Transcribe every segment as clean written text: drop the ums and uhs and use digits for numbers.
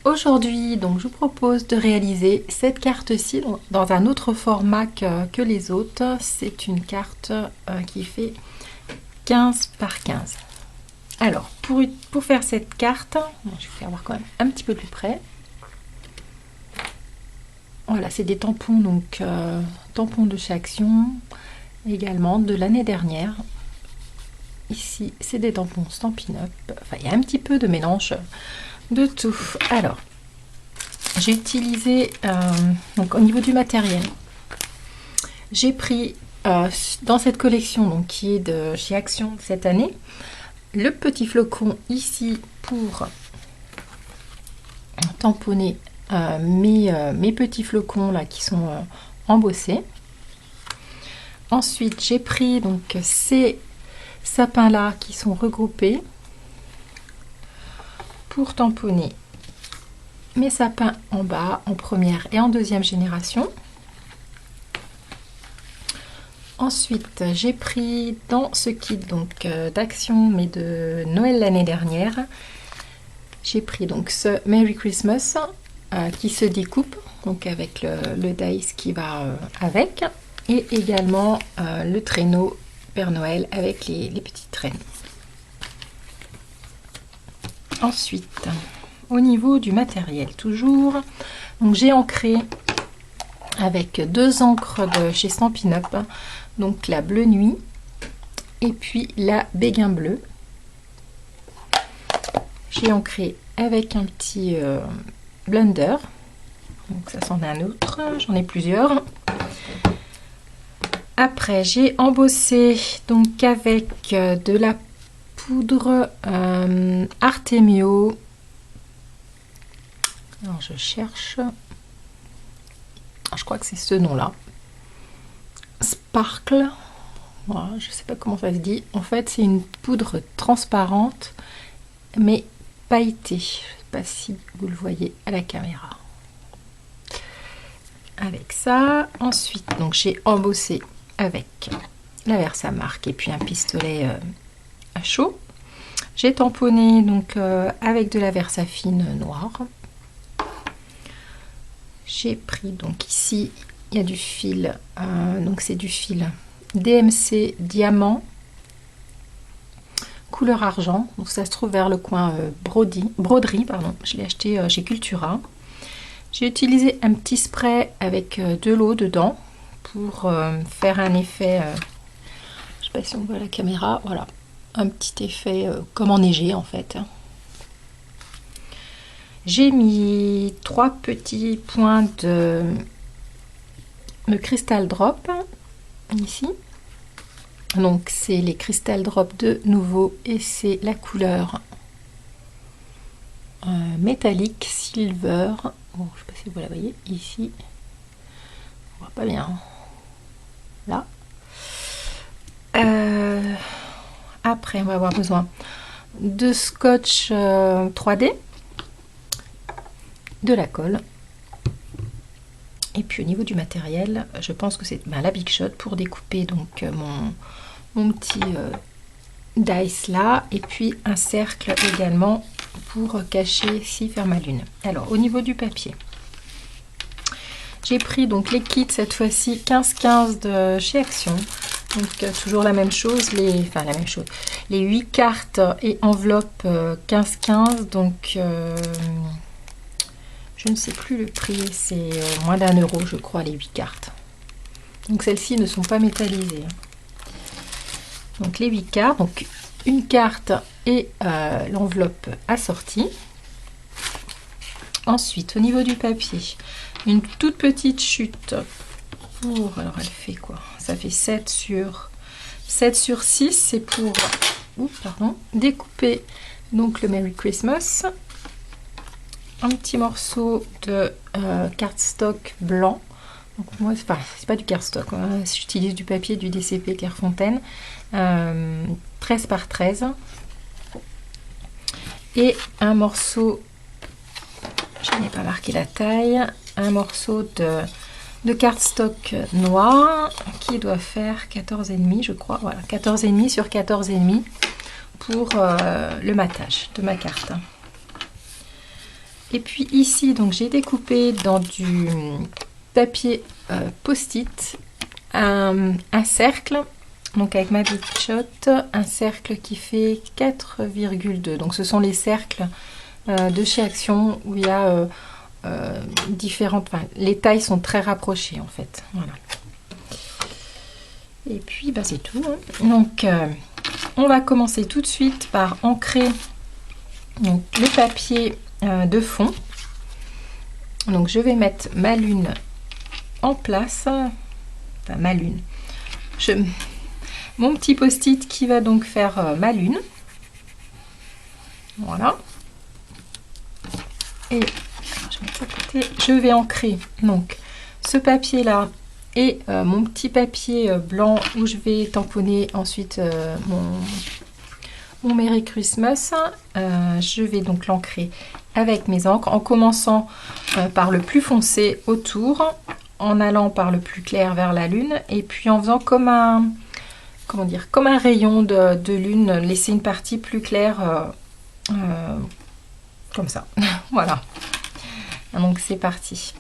Aujourd'hui, donc, je vous propose de réaliser cette carte-ci dans un autre format que les autres. C'est une carte qui fait 15 par 15. Alors, pour faire cette carte, je vais faire voir quand même un petit peu plus près. Voilà, c'est des tampons, donc tampons de chez Action, également de l'année dernière. Ici, c'est des tampons Stampin' Up. Enfin, il y a un petit peu de mélange de tout. Alors, j'ai utilisé, donc au niveau du matériel, j'ai pris dans cette collection donc, qui est de chez Action cette année, le petit flocon ici pour tamponner mes petits flocons là qui sont embossés. Ensuite, j'ai pris donc ces sapins là qui sont regroupés pour tamponner mes sapins en bas, en première et en deuxième génération. Ensuite, j'ai pris dans ce kit donc d'Action, mais de Noël l'année dernière, j'ai pris donc ce Merry Christmas qui se découpe, donc avec le dice qui va avec, et également le traîneau Père Noël avec les petites traînes. Ensuite, au niveau du matériel, toujours, donc j'ai ancré avec deux encres de chez Stampin' Up, donc la Bleu Nuit et puis la Béguin Bleu. J'ai ancré avec un petit blender, donc ça c'en est un autre, j'en ai plusieurs. Après j'ai embossé donc avec de la poudre Artemio. Alors je cherche, je crois que c'est ce nom là, Sparkle. Voilà, je sais pas comment ça se dit. En fait c'est une poudre transparente mais pailletée. Je sais pas si vous le voyez à la caméra. Avec ça, ensuite donc j'ai embossé avec la Versamark et puis un pistolet à chaud. J'ai tamponné donc avec de la Versafine noire. J'ai pris donc ici il y a du fil, donc c'est du fil DMC diamant couleur argent, donc ça se trouve vers le coin broderie, pardon. Je l'ai acheté chez Cultura. J'ai utilisé un petit spray avec de l'eau dedans pour faire un effet, je sais pas si on voit la caméra, voilà, un petit effet comme enneigé en fait. J'ai mis 3 petits points de Crystal Drop ici. Donc c'est les Crystal Drop de nouveau et c'est la couleur métallique silver. Bon, je sais pas si vous la voyez ici. On voit pas bien. Là. Après on va avoir besoin de scotch 3D, de la colle. Et puis au niveau du matériel, je pense que c'est la Big Shot pour découper donc mon petit dice là, et puis un cercle également pour cacher ici faire ma lune. Alors au niveau du papier, j'ai pris donc les kits cette fois-ci 15-15 de chez Action. Donc toujours la même chose, les 8 cartes et enveloppe 15-15, donc je ne sais plus le prix, c'est moins d'1 € je crois les 8 cartes. Donc celles-ci ne sont pas métallisées. Donc les 8 cartes, donc une carte et l'enveloppe assortie. Ensuite au niveau du papier, une toute petite chute pour, alors elle fait quoi? Ça fait 7 sur 6, c'est pour découper donc le Merry Christmas. Un petit morceau de cardstock blanc. Donc moi c'est pas du cardstock, hein. J'utilise du papier du DCP Clairefontaine, 13 par 13, et un morceau, je n'ai pas marqué la taille, un morceau de cardstock noir qui doit faire 14,5 je crois, voilà, 14,5 sur 14,5 pour le matage de ma carte. Et puis ici, donc j'ai découpé dans du papier post-it un cercle. Donc avec ma Big Shot, un cercle qui fait 4,2. Donc ce sont les cercles de chez Action où il y a différentes... Enfin, les tailles sont très rapprochées en fait. Voilà. Et puis bah, c'est tout. Hein. Donc on va commencer tout de suite par ancrer donc, le papier de fond. Donc je vais mettre ma lune en place. Enfin ma lune. Mon petit post-it qui va donc faire ma lune. Voilà. Et alors, je vais mettre ça de côté. Je vais ancrer donc ce papier là et mon petit papier blanc où je vais tamponner ensuite mon Merry Christmas. Je vais donc l'ancrer avec mes encres en commençant par le plus foncé autour, en allant par le plus clair vers la lune et puis en faisant comme un, comment dire, comme un rayon de lune, laisser une partie plus claire comme ça. Voilà. Donc c'est parti.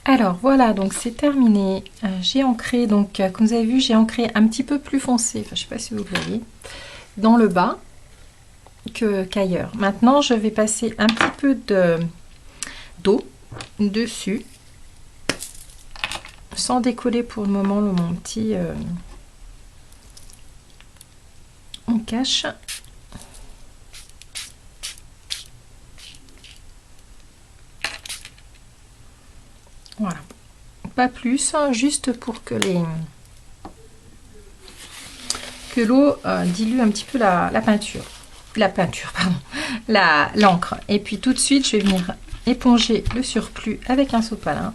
Alors voilà, donc c'est terminé. J'ai ancré, donc comme vous avez vu, j'ai ancré un petit peu plus foncé, enfin, je ne sais pas si vous voyez, dans le bas qu'ailleurs. Maintenant, je vais passer un petit peu d'eau dessus, sans décoller pour le moment mon petit on cache. Voilà, pas plus, juste pour que l'eau dilue un petit peu la peinture, pardon, l'encre. Et puis tout de suite, je vais venir éponger le surplus avec un sopalin.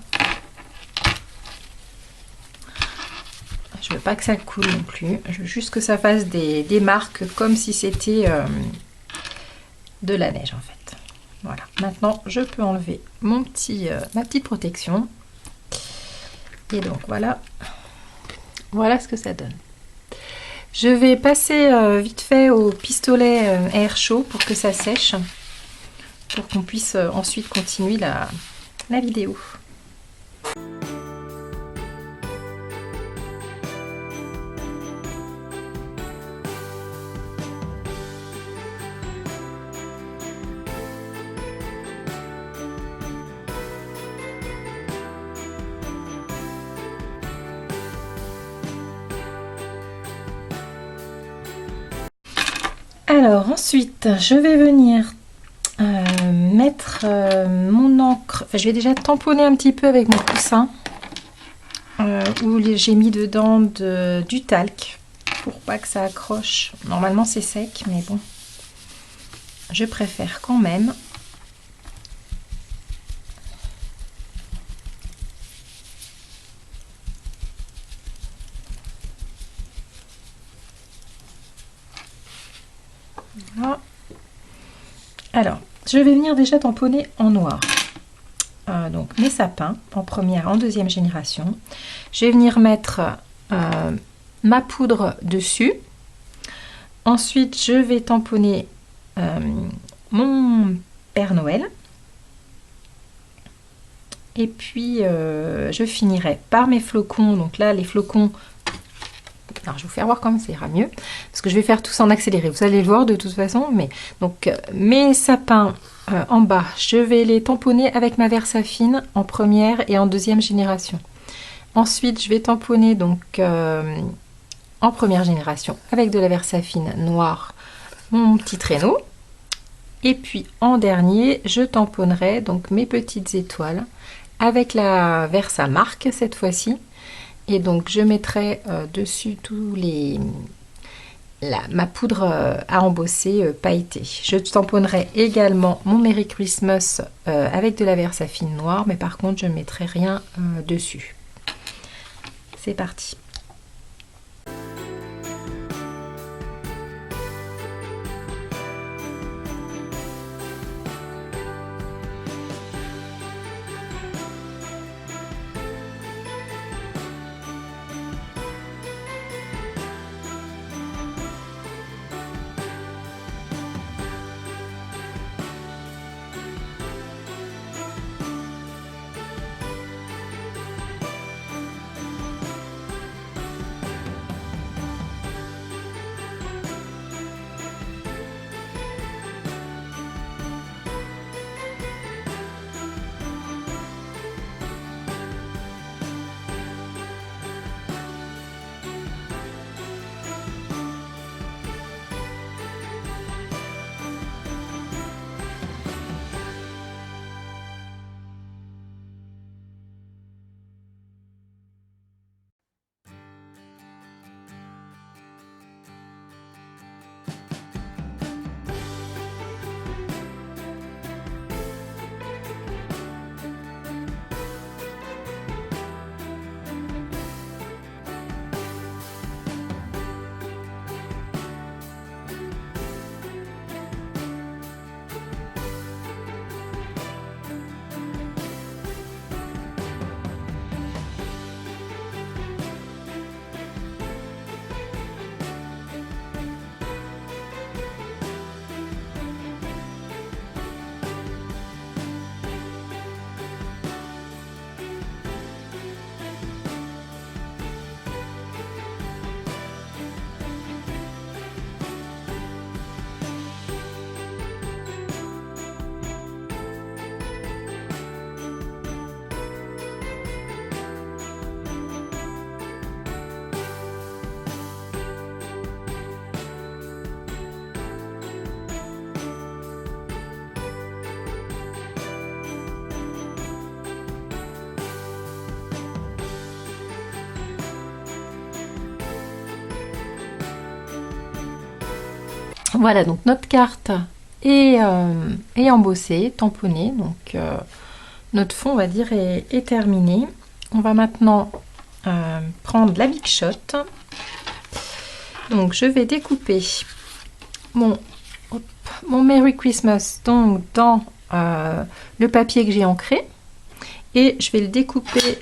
Je veux pas que ça coule non plus, je veux juste que ça fasse des marques comme si c'était de la neige en fait. Voilà, maintenant je peux enlever ma petite protection. Et donc voilà ce que ça donne. Je vais passer vite fait au pistolet air chaud pour que ça sèche, pour qu'on puisse ensuite continuer la vidéo. Alors ensuite, je vais venir mettre mon encre. Enfin, je vais déjà tamponner un petit peu avec mon coussin où j'ai mis dedans du talc pour pas que ça accroche. Normalement c'est sec, mais bon, je préfère quand même. Voilà. Alors, je vais venir déjà tamponner en noir. Donc mes sapins en première, en deuxième génération. Je vais venir mettre ma poudre dessus. Ensuite, je vais tamponner mon Père Noël. Et puis, je finirai par mes flocons. Donc là, les flocons Alors, je vais vous faire voir comment ça ira mieux, parce que je vais faire tout ça en accéléré. Vous allez le voir de toute façon, mais donc mes sapins en bas, je vais les tamponner avec ma Versafine en première et en deuxième génération. Ensuite, je vais tamponner donc en première génération avec de la Versafine noire mon petit traîneau. Et puis en dernier, je tamponnerai donc mes petites étoiles avec la Versamark cette fois-ci. Et donc je mettrai dessus ma poudre à embosser pailletée. Je tamponnerai également mon Merry Christmas avec de la Versafine noire, mais par contre je ne mettrai rien dessus. C'est parti. Voilà, donc notre carte est embossée, tamponnée, donc notre fond, on va dire, est terminé. On va maintenant prendre la Big Shot. Donc je vais découper mon Merry Christmas donc, dans le papier que j'ai ancré et je vais le découper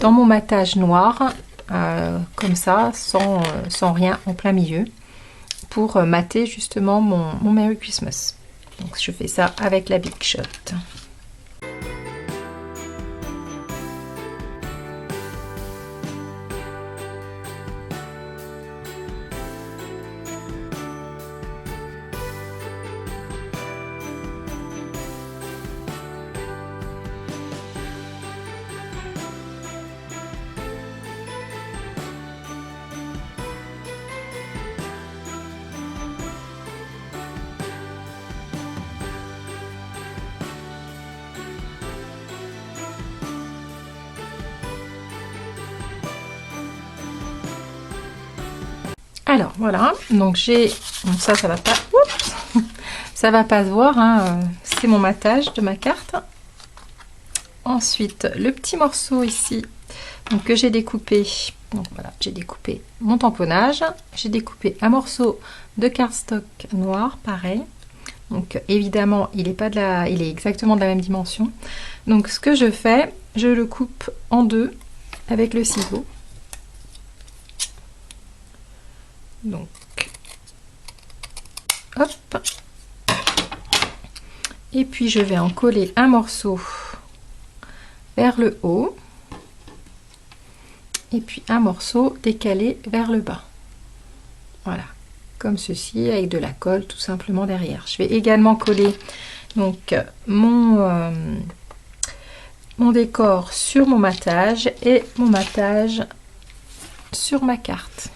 dans mon matage noir, comme ça, sans rien en plein milieu, pour mater justement mon Merry Christmas. Donc je fais ça avec la Big Shot. Alors voilà, donc j'ai ça va pas, oups, ça va pas se voir, hein, c'est mon matage de ma carte. Ensuite le petit morceau ici, donc que j'ai découpé, donc voilà, j'ai découpé mon tamponnage, j'ai découpé un morceau de cardstock noir, pareil. Donc évidemment il est exactement de la même dimension. Donc ce que je fais, je le coupe en deux avec le ciseau. Donc, hop, et puis je vais en coller un morceau vers le haut et puis un morceau décalé vers le bas. Voilà, comme ceci, avec de la colle tout simplement derrière. Je vais également coller donc mon décor sur mon matage et mon matage sur ma carte.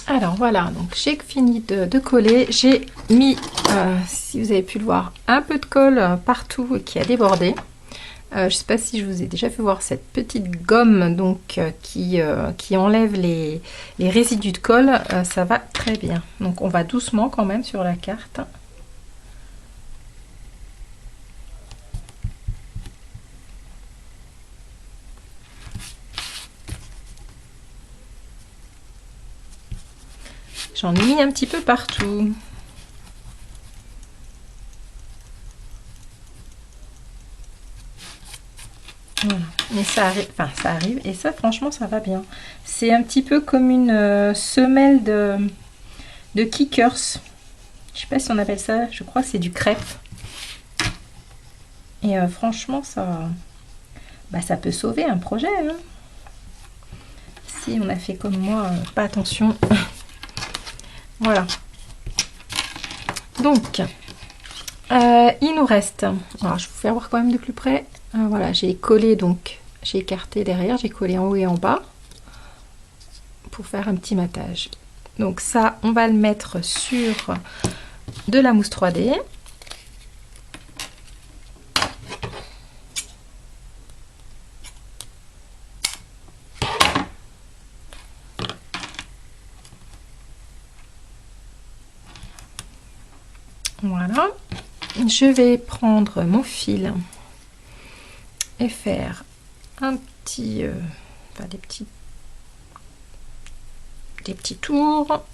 Alors voilà, donc j'ai fini de coller. J'ai mis, si vous avez pu le voir, un peu de colle partout qui a débordé. Je ne sais pas si je vous ai déjà fait voir cette petite gomme donc qui enlève les résidus de colle. Ça va très bien. Donc on va doucement quand même sur la carte. J'en ai mis un petit peu partout. Voilà. Mais ça arrive, enfin ça arrive, et ça franchement ça va bien. C'est un petit peu comme une semelle de kickers. Je sais pas si on appelle ça, je crois que c'est du crêpe. Et franchement ça, ça peut sauver un projet. Hein. Si on a fait comme moi, pas attention. Voilà. Donc, il nous reste, alors je vais vous faire voir quand même de plus près. Voilà, j'ai collé donc, j'ai écarté derrière, j'ai collé en haut et en bas pour faire un petit matage. Donc ça, on va le mettre sur de la mousse 3D. Voilà, je vais prendre mon fil et faire un petit, des petits tours.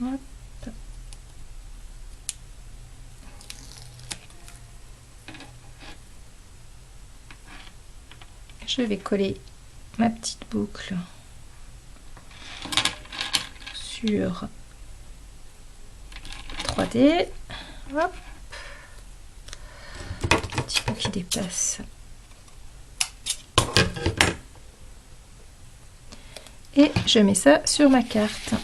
Hop. Je vais coller ma petite boucle sur 3D. Hop. Un petit peu qui dépasse. Et je mets ça sur ma carte.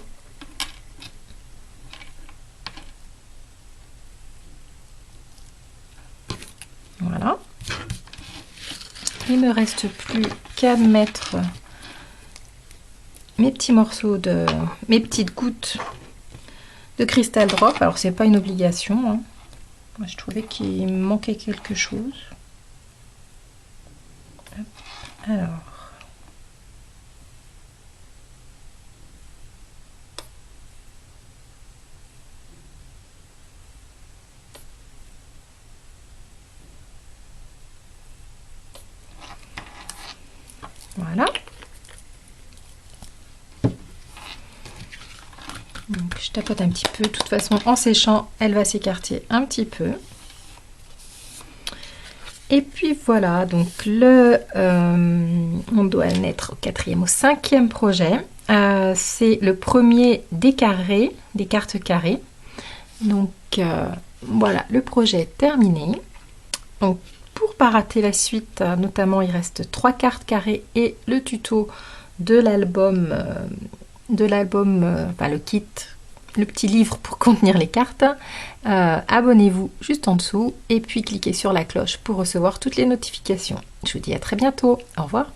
Voilà. Il me reste plus qu'à mettre mes petits morceaux de mes petites gouttes de cristal drop. Alors c'est pas une obligation, hein. Moi je trouvais qu'il me manquait quelque chose. Hop. Alors voilà. Donc je tapote un petit peu. De toute façon, en séchant, elle va s'écarter un petit peu. Et puis voilà, donc on doit en être au 4e, au 5e projet. C'est le premier des carrés, des cartes carrées. Donc voilà, le projet est terminé. Donc pour pas rater la suite, notamment il reste 3 cartes carrées et le tuto de l'album, enfin le kit, le petit livre pour contenir les cartes. Abonnez-vous juste en dessous et puis cliquez sur la cloche pour recevoir toutes les notifications. Je vous dis à très bientôt. Au revoir.